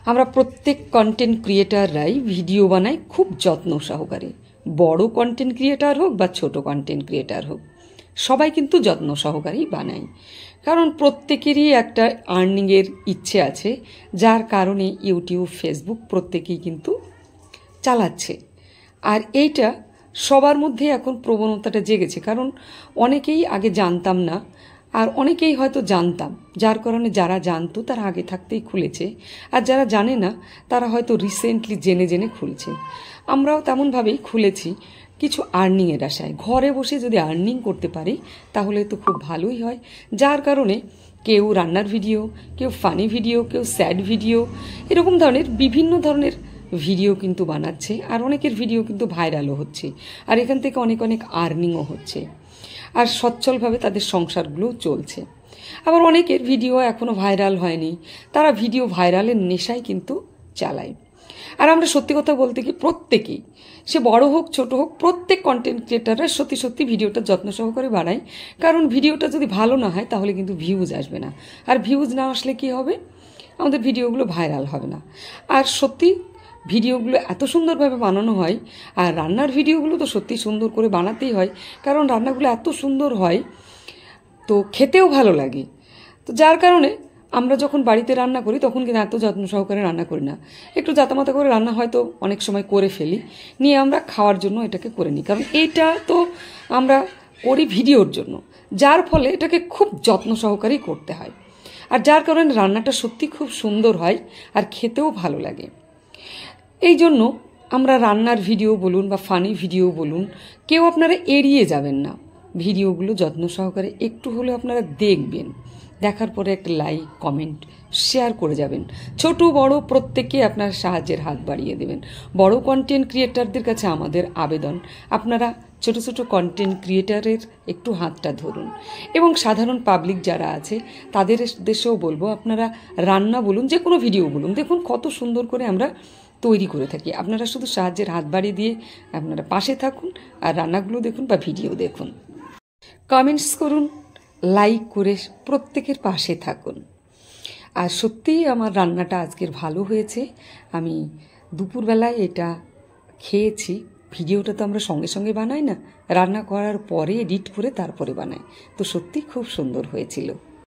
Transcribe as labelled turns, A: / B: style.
A: আমরা প্রত্যেক content ক্রিয়েটাররাই video বানাই খুব যত্ন সহকারে। বড় কন্টেন্ট ক্রিয়েটার হোক বা ছোট কন্টেন্ট ক্রিয়েটার হোক, সবাই কিন্তু যত্ন সহকারেই বানাই। কারণ প্রত্যেকেরই একটা আর্নিংয়ের ইচ্ছে আছে, যার কারণে ইউটিউব, ফেসবুক প্রত্যেকেই কিন্তু চালাচ্ছে। আর এইটা সবার মধ্যে এখন প্রবণতাটা জেগেছে, কারণ অনেকেই আগে জানতাম না, আর অনেকেই হয়তো জানতাম, যার কারণে যারা জানতো তারা আগে থাকতেই খুলেছে, আর যারা জানে না তারা হয়তো রিসেন্টলি জেনে জেনে খুলছে। আমরাও তেমনভাবেই খুলেছি কিছু আর্নিংয়ের আশায়। ঘরে বসে যদি আর্নিং করতে পারি তাহলে তো খুব ভালোই হয়। যার কারণে কেউ রান্নার ভিডিও, কেউ ফানি ভিডিও, কেউ স্যাড ভিডিও, এরকম ধরনের বিভিন্ন ধরনের ভিডিও কিন্তু বানাচ্ছে, আর অনেকের ভিডিও কিন্তু ভাইরালও হচ্ছে, আর এখান থেকে অনেক অনেক আর্নিংও হচ্ছে, আর সচ্ছলভাবে তাদের সংসারগুলোও চলছে। আবার অনেকের ভিডিও এখনও ভাইরাল হয়নি, তারা ভিডিও ভাইরালের নেশায় কিন্তু চালায়। আর আমরা সত্যি কথা বলতে কি, প্রত্যেকেই, সে বড় হোক ছোট হোক, প্রত্যেক কন্টেন্ট ক্রিয়েটাররা সত্যি সত্যি ভিডিওটা যত্ন সহকারে বানায়। কারণ ভিডিওটা যদি ভালো না হয় তাহলে কিন্তু ভিউজ আসবে না, আর ভিউজ না আসলে কি হবে, আমাদের ভিডিওগুলো ভাইরাল হবে না। আর সত্যি ভিডিওগুলো এত সুন্দরভাবে বানানো হয়, আর রান্নার ভিডিওগুলো তো সত্যি সুন্দর করে বানাতেই হয়, কারণ রান্নাগুলো এত সুন্দর হয়, তো খেতেও ভালো লাগে। তো যার কারণে আমরা যখন বাড়িতে রান্না করি তখন কিন্তু এত যত্ন সহকারে রান্না করি না, একটু জাতামাতা করে রান্না হয়তো অনেক সময় করে ফেলি, নিয়ে আমরা খাওয়ার জন্য এটাকে করে নিই। কারণ এইটা তো আমরা করি ভিডিওর জন্য, যার ফলে এটাকে খুব যত্ন সহকারেই করতে হয়, আর যার কারণে রান্নাটা সত্যি খুব সুন্দর হয় আর খেতেও ভালো লাগে। এই জন্য আমরা রান্নার ভিডিও বলুন বা ফানি ভিডিও বলুন, কেউ আপনারা এড়িয়ে যাবেন না। ভিডিওগুলো যত্ন সহকারে একটু হলেও আপনারা দেখবেন, দেখার পরে একটা লাইক, কমেন্ট, শেয়ার করে যাবেন। ছোট বড় প্রত্যেককে আপনার সাহায্যের হাত বাড়িয়ে দেবেন। বড় কন্টেন্ট ক্রিয়েটারদের কাছে আমাদের আবেদন, আপনারা ছোট ছোট কন্টেন্ট ক্রিয়েটারের একটু হাতটা ধরুন, এবং সাধারণ পাবলিক যারা আছে তাদের দেশেও বলবো, আপনারা রান্না বলুন, যে কোনো ভিডিও বলুন, দেখুন কত সুন্দর করে আমরা তৈরি করে থাকি। আপনারা শুধু সাহায্যের হাত বাড়িয়ে দিয়ে আপনারা পাশে থাকুন, আর রান্নাগুলো দেখুন বা ভিডিও দেখুন, কমেন্টস করুন, লাইক করে প্রত্যেকের পাশে থাকুন। আর সত্যিই আমার রান্নাটা আজকের ভালো হয়েছে। আমি দুপুরবেলায় এটা খেয়েছি। ভিডিওটা তো আমরা সঙ্গে সঙ্গে বানাই না, রান্না করার পরে এডিট করে তারপরে বানাই, তো সত্যি খুব সুন্দর হয়েছিল।